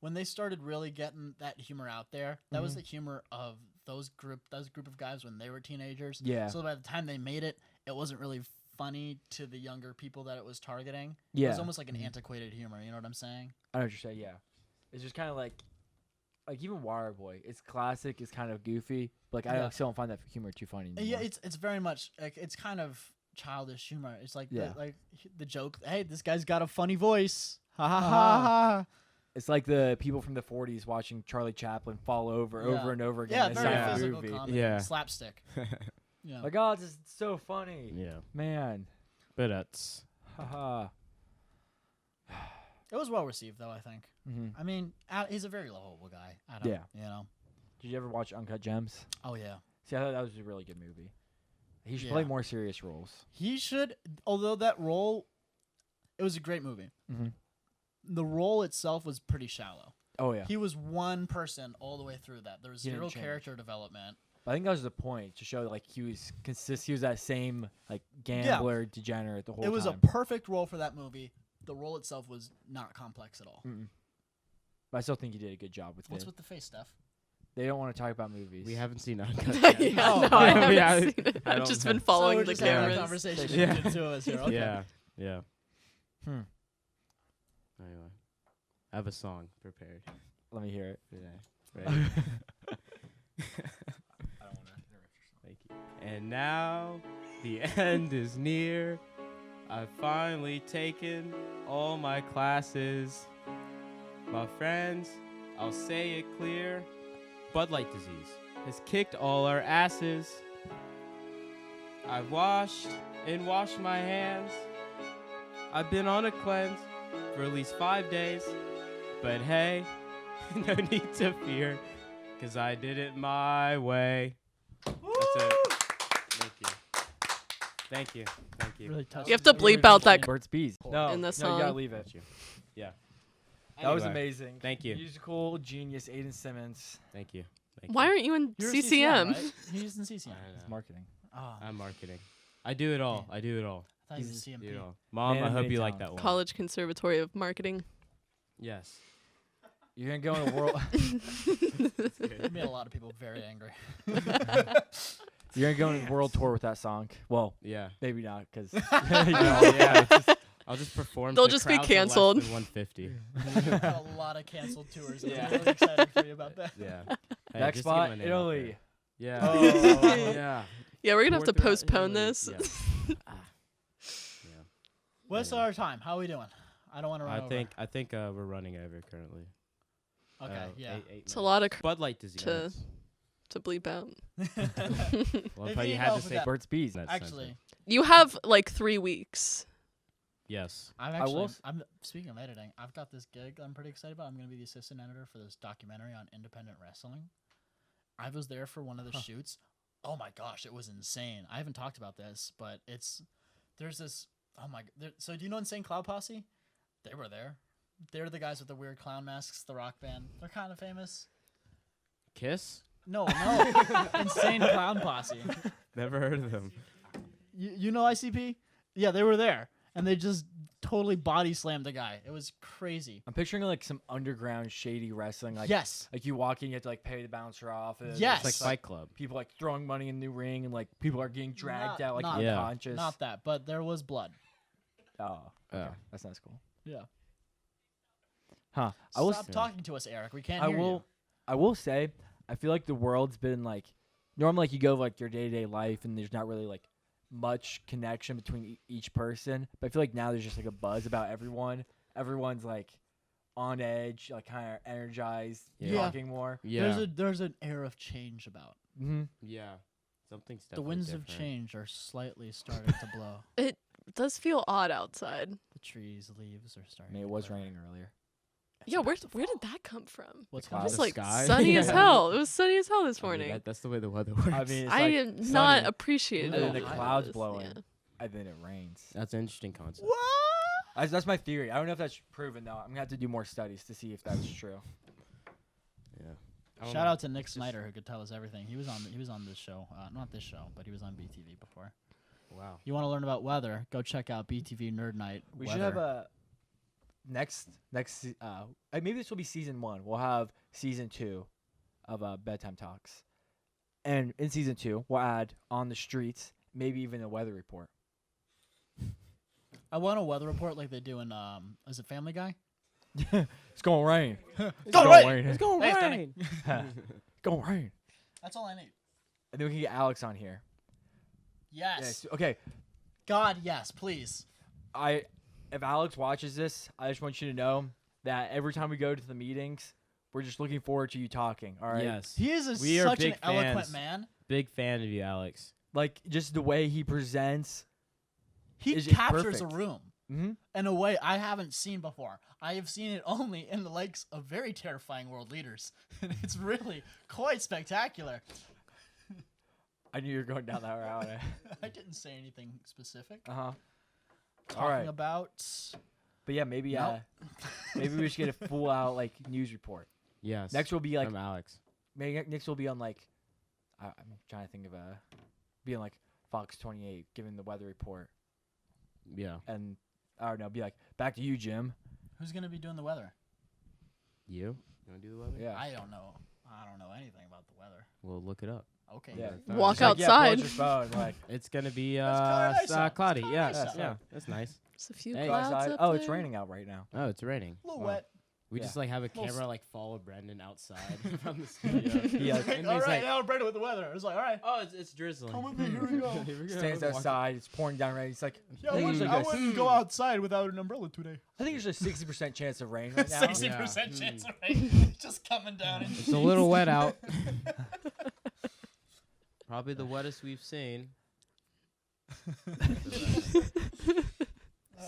when they started really getting that humor out there, that was Mhm. the humor of those group of guys when they were teenagers. Yeah. So by the time they made it, it wasn't really funny to the younger people that it was targeting. It Yeah. was almost like an Mhm. antiquated humor. You know what I'm saying? I know what you're saying, yeah. It's just kind of like even Waterboy. It's classic. It's kind of goofy. But like, Yeah. I still don't find that humor too funny anymore. Yeah, it's very much like it's kind of childish humor. It's like Yeah. the joke. Hey, this guy's got a funny voice. Ha ha ha Ah. ha. It's like the people from the 40s watching Charlie Chaplin fall over Yeah. and over again. Yeah, inside very Yeah. a physical movie. comedy. Yeah. Slapstick. Yeah. Like, oh, this is so funny. Yeah. Man. But that's Haha. It was well received though. I think. hmm I mean, he's a very lovable guy. Adam, Yeah. You know. Did you ever watch Uncut Gems? Oh yeah. See, I thought that was a really good movie. He should Yeah. play more serious roles. He should. Although that role, it was a great movie. Mm-hmm. The role itself was pretty shallow. Oh, yeah. He was one person all the way through that. There was He didn't zero change. character development. I think that was the point, to show like he was He was that same like gambler, degenerate the whole It was time. a perfect role for that movie. The role itself was not complex at all. Mm-mm. But I still think he did a good job with What's it. with the face, Steph? They don't want to talk about movies. we haven't seen Uncut yeah, Gems. Oh, no, I yeah. haven't Yeah, seen it. I I've don't just know. been following so we're the just having a cameras. conversation Yeah. between the two of us here. Okay. Yeah. Yeah. Hmm. Anyway, I have a song prepared Let me hear it. today. I Ready? don't want to interrupt yourself. Thank you. And now the end is near. I've finally taken all my classes. My friends, I'll say it clear. Bud Light disease has kicked all our asses. I've washed and washed my hands. I've been on a cleanse for at least 5 days. But hey, no need to fear. 'cause I did it my way. That's it. Thank you. Thank you. Thank you. Really touched You have to me. bleep out that Burt's Bees. No, In the no, you gotta song. leave it. Thank you. Yeah. That was Anyway, amazing. Thank you. Musical genius Aiden Simmons. Thank you. Thank Why you. aren't you in You're CCM? right? He's in CCM. I It's know. marketing. Oh, I'm marketing. I do it all. I do it all. I thought he was He's- CMP. Do it all. Mom, Man I of hope many you like that talents. one. College-Conservatory of Marketing. Yes. You're gonna go in the world. It made a lot of people very angry. You're gonna go on a world tour with that song. Well, Yeah. maybe not, because Yeah. I'll just perform. They'll to just be crowds of less canceled. than 150. A lot of canceled tours. Yeah. I'm really excited for you about that. Yeah. Hey, next just to get my spot, name out Italy. there. Yeah. Oh. Yeah. Yeah, we're gonna have to Tour throughout postpone Italy. this. Yeah. Yeah. What's our time? How are we doing? I don't want to run I think we're running over currently. over. Okay, yeah. 8 It's a lot of Bud Light disease. to bleep out. Well, If but you you need had help to with say that- Burt's Bees. that Actually, sentence. You have like 3 weeks. Yes. will I'm speaking of editing. I've got this gig I'm pretty excited about. I'm going to be the assistant editor for this documentary on independent wrestling. I was there for one of the shoots. Oh my gosh, it was insane. I haven't talked about this, but there's this. Oh my. So do you know Insane Cloud Posse? They were there. They're the guys with the weird clown masks, the rock band. They're kind of famous. Kiss? No, Insane Clown Posse. Never heard of them. You know ICP? Yeah, they were there, and they just totally body slammed the guy. It was crazy. I'm picturing like some underground shady wrestling. Like Yes. Like you walk in, you have to like pay the bouncer off. And Yes. It's like it's Fight Club. people like throwing money in the ring, and like people are getting dragged out like not- Yeah. unconscious. Not that, but there was blood. Oh, okay. Oh. That's not cool. Yeah. Huh? I will. Stop talking to us, Eric. We can't I hear will. I will say, I feel like the world's been like, normally like you go like your day to day life, and there's not really like much connection between each person. But I feel like now there's just like a buzz about everyone. Everyone's like on edge, like kind of energized, Yeah. talking more. you. Yeah. There's an air of change about. Mm-hmm. Yeah. Something's The definitely winds different. of change are slightly starting to blow. It does feel odd outside. The trees, leaves are I starting. mean, it to was quiver. raining earlier. It's Yeah, about where to did fall. that come from? What's Clouds. coming? It's The like sky? sunny as Yeah. hell. It was sunny as hell this I mean, morning. that's the way the weather works. I mean, it's I like am sunny, not appreciative. and then the of clouds this, blowing, yeah. and then it rains. That's an interesting concept. That's my theory. I don't know if that's proven though. I'm gonna have to do more studies to see if that's true. Yeah. I don't Shout know. out to Nick Snyder who could tell us everything. He was on this show, not this show, but he was on BTV before. Wow. You want to learn about weather? Go check out BTV Nerd Night. We weather. should have a next. Maybe this will be season 1. We'll have season 2 of bedtime talks, and in season 2 we'll add on the streets, maybe even a weather report. I want a weather report like they do in is it Family Guy? It's gonna rain. It's gonna gonna rain. rain. going Thanks, Danny. It's gonna rain. That's all I need. And then we can get Alex on here. Yes. Yes. Okay. God, yes, please. If Alex watches this, I just want you to know that every time we go to the meetings, we're just looking forward to you talking. All right. Yes. He is We are such an big eloquent fans. man. Big fan of you, Alex. Like just the way he presents. He Is it captures a perfect? room Mm-hmm. in a way I haven't seen before. I have seen it only in the likes of very terrifying world leaders. And it's really quite spectacular. I knew you were going down that route. I didn't say anything specific. Uh-huh. Talking Alright. about But yeah, maybe Nope. maybe we should get a full out like news report. Yes. Next will be like from Alex. maybe next will be on like I'm trying to think of being like Fox 28 giving the weather report, Yeah. and I don't know, be like back to you, Jim. who's going to be doing the weather. You want to do the weather? Yeah. I don't know. I don't know anything about the weather. We'll look it up. Okay. Yeah. Fine. Walk Just like, yeah, pull outside. your phone, like It's gonna be It's kinda nice out. It's cloudy. kinda Yeah. nice out. Yeah. That's nice. Just a few Hey. go clouds outside. up Oh, it's there. raining out right now. Oh, it's raining. A little Wow. wet. We Yeah. just like have a Little camera like follow Brendan outside from the studio. Yeah. And all he's right, like, now Brandon with the weather. I was like, all right. oh, it's drizzling. Come with me, here we go. Here we go. Stands Walk- outside. It's pouring down rain. He's like, Yeah, I think there's like a- wouldn't go outside without an umbrella today. I think there's a 60% chance of rain right now. 60% Yeah. chance of rain. Just coming down. It's a little wet out. Probably the wettest we've seen.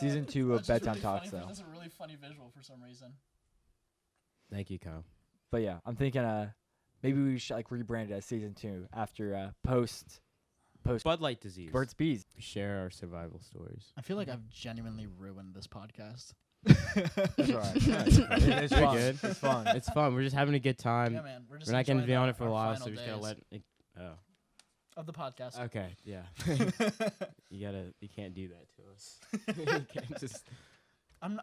Season 2 of bedtime talks though. That's a really funny visual for some reason. Thank you, Kyle. But yeah, I'm thinking Maybe we should like rebrand it as season 2 after post Bud Light disease. Burt's Bees. We share our survival stories. I feel like I've genuinely ruined this podcast. That's all right. Yeah, it's You're fun. good. It's fun. It's fun. We're just having a good time. Yeah, man. We're just We're not going to enjoying be on our- it for a our while, so final we're just going to days let it. Oh. of the podcast. Okay, yeah. You can't do that to us. You can't just. I'm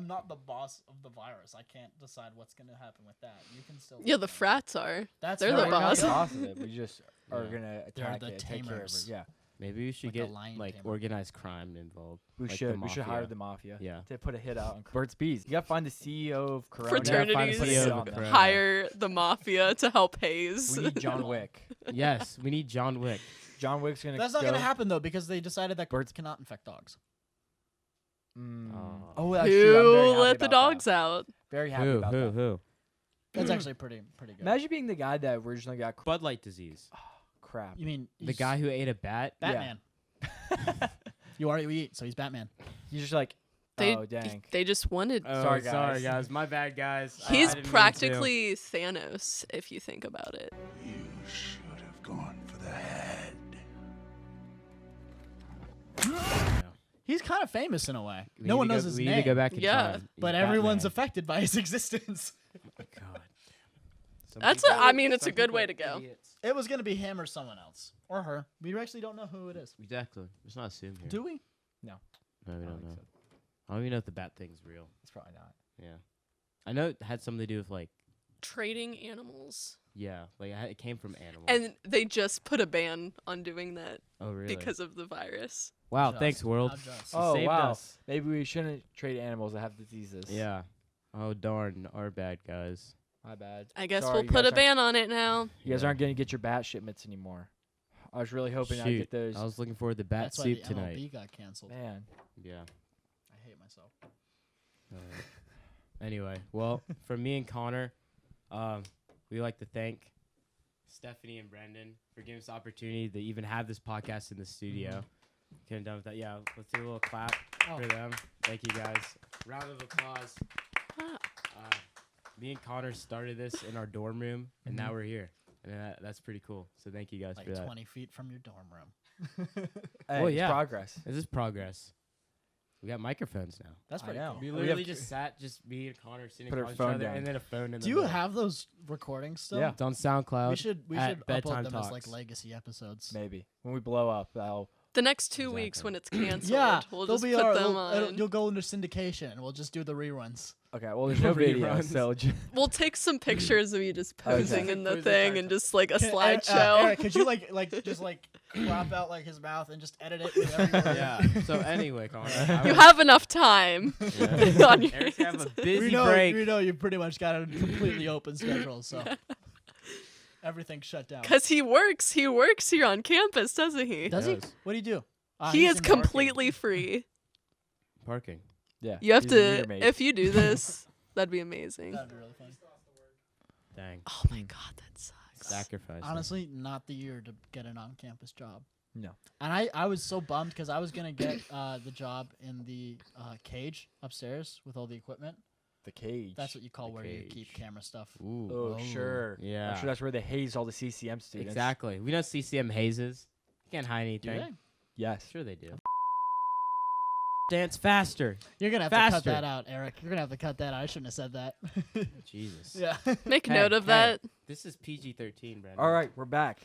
not the boss of the virus. I can't decide what's gonna happen with that. You can still. Yeah, the frats are. That's they're the right. We're not boss. the boss of it. We just are Yeah. gonna They're attack the it, take care of it. tamers. Yeah, Maybe we should Like a get lion like tamer. organized crime involved. we like the should. We should hire mafia. the mafia. Yeah. To put a hit out on Burt's Bees. You gotta find the CEO of Corona. Fraternities Put a hit on them. Corona. hire the mafia to help Hayes. We need John Wick. Yes, we need John Wick. John Wick's gonna. That's not go. gonna happen though because they decided that Birds- birds cannot infect dogs. Mm. Oh. Oh, that's true. I'm very Who happy let the about dogs that. out? Very happy Who? about Who? that. Who? That's actually pretty good. Imagine being the guy that originally got Bud Light disease. crap. You mean The he's guy who ate a bat. Batman? You are what you eat, so he's Batman. He's just like, They oh dang. they just wanted. Oh, Sorry, sorry guys. guys. My bad, guys. I He's didn't mean to. practically Thanos if you think about it. You should have gone for the head. He's kind of famous in a way. We No need one to knows go, his we name. need to go back in Yeah. time. but He's everyone's Batman. affected by his existence. God. Some That's people- I mean, it's a some good people way are to go. idiots. It was gonna be him or someone else or her. We actually don't know who it is. Exactly. Let's not assume here. Do we? No, we I don't think know. so. I don't even know if the bat thing's real. It's probably not. Yeah. I know it had something to do with like, Trading animals, yeah, like it came from animals. and they just put a ban on doing that oh, really? because of the virus. wow, Just. thanks, world. How just. You Oh saved wow. us. Maybe we shouldn't trade animals that have diseases. Yeah. Oh, darn. Our bad, guys. My bad. I guess Sorry, we'll you put guys a ban on it now. You guys Yeah. aren't gonna get your bat shipments anymore. I was really hoping I'd Shoot. get those. I was looking forward to bat That's why soup the tonight. MLB got canceled. Man. Yeah. I hate myself. Alright. Anyway, well, for me and Connor, we like to thank Stephanie and Brendan for giving us the opportunity to even have this podcast in the studio. Couldn't have done without. Yeah, let's do a little clap Oh. for them. Thank you guys. Round of applause. Ah. Me and Connor started this in our dorm room, and now we're here, and that's pretty cool. So thank you guys Like for that. 20 feet from your dorm room. Hey, Oh, it's yeah. progress. This is progress. We got microphones now. That's I pretty know. cool. We We literally have- just sat, just me and Connor sitting Put our across each phone other, down. and then a phone in the Do you middle. have those recordings still? Yeah. It's on SoundCloud. We at should upload Bedtime them as Talks. like legacy episodes. Maybe when we blow up, I'll. The next 2 weeks Exactly. when it's canceled, Yeah, we'll they'll just be put our, them it'll- on. you'll go into syndication and we'll just do the reruns. Okay. Well, there's no video, Reruns. so We'll take some pictures of you just posing Okay. in the Posing thing back and to- just like a Can- slideshow. Eric, could you just crop out like his mouth and just edit it with every word? Yeah. So anyway, Connor, I You was- have enough time. Yeah. on your Eric's gonna have a hands. busy we know, break. We know you've pretty much got a completely open schedule, so everything's shut down. Because he works here on campus, doesn't he? Does he? Does. What do you do? He he's is in parking. completely free. Parking. yeah. You have he's a meter to, maid. if you do this, that'd be amazing. That'd be really fun. Dang. Oh my god, that sucks. Sacrifice. Honestly, not the year to get an on-campus job. No. And I was so bummed because I was gonna get the job in the cage upstairs with all the equipment. The cage. That's what you call The where you keep cage. camera stuff. Ooh. Oh, Oh. sure. Yeah. I'm sure that's where they haze all the CCM students. Exactly. We know CCM hazes. You can't hide Do anything. they? Yes. Sure they do. Dance faster. You're gonna have to cut Faster. that out, Eric. You're gonna have to cut that out. I shouldn't have said that. Jesus. yeah. Make Hey, note of hey. that. This is PG-13, Brandon. All right, we're back.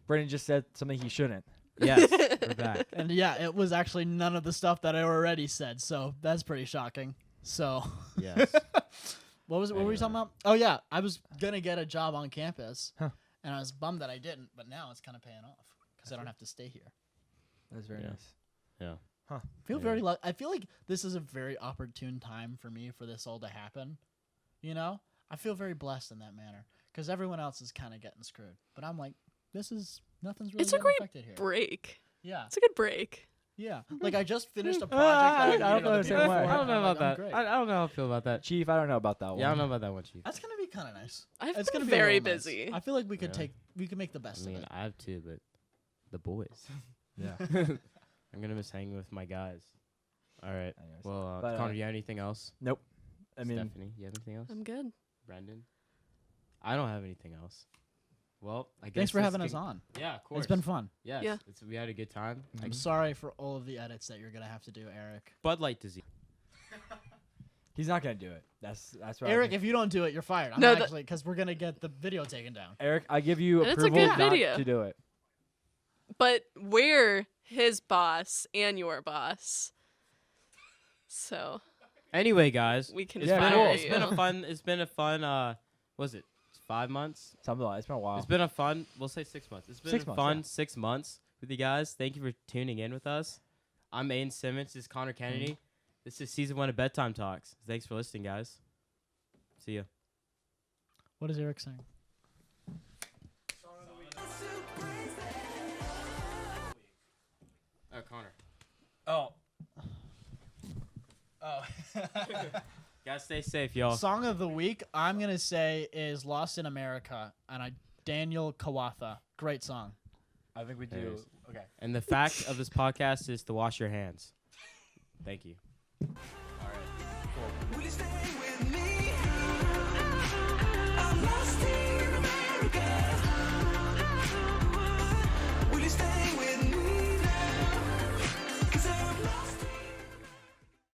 Brendan just said something he shouldn't. Yes, we're back. And yeah, it was actually none of the stuff that I already said, so that's pretty shocking. So Yes. what was it? What were we talking Anyway. about? Oh yeah, I was gonna get a job on campus, Huh. and I was bummed that I didn't. But now it's kind of paying off because I don't have to stay here. That's very Yeah. nice. Yeah. I feel Yeah. very. I feel like this is a very opportune time for me for this all to happen. You know, I feel very blessed in that manner because everyone else is kind of getting screwed, but I'm like, nothing's really It's a getting great affected here. Break. Yeah, It's a good break. yeah. Like I just finished a project. I that don't I needed feel other the same people way. for, I don't and know I'm about like, I'm that. great. I don't know how I feel about that. Chief, I don't know about that one. Yeah, I don't know about that one, Chief. That's gonna be kind of nice. I've It's been gonna be a very little nice. busy. I feel like we could Yeah. we could make the I best mean, of it. I have to, but the boys. Yeah. I'm gonna miss hanging with my guys. All right. Anyways. Well, But, Connor, you have anything else? I mean, Stephanie, you have anything else? I'm good. Brandon. I don't have anything else. Well, I guess. Thanks for this having us can- on. Yeah, of course. It's been fun. Yes, Yeah. we had a good time. I'm sorry for all of the edits that you're gonna have to do, Eric. Bud Light disease. He's not gonna do it. That's what Eric, if you don't do it, you're fired. I'm No, not that- actually because we're gonna get the video taken down. Eric, I give you And it's a approval good not video. to do it. But we're his boss and your boss. So Anyway, guys, we can Yeah, fire cool. it's been a you. fun. It's been a fun. Was it 5 months? Something like it's been a while. It's been a fun. We'll say 6 months. It's been 6 a months, fun yeah. 6 months with you guys. Thank you for tuning in with us. I'm Aiden Simmons. This is Connor Kennedy. This is season 1 of Bedtime Talks. Thanks for listening, guys. See ya. What is Eric saying? Connor. oh. Guys, stay safe, y'all. Song of the week, I'm gonna say is "Lost in America" and Daniel Kawatha. Great song. I think we There do. it is. Okay. And the fact of this podcast is to wash your hands. Thank you. Will you stay with me?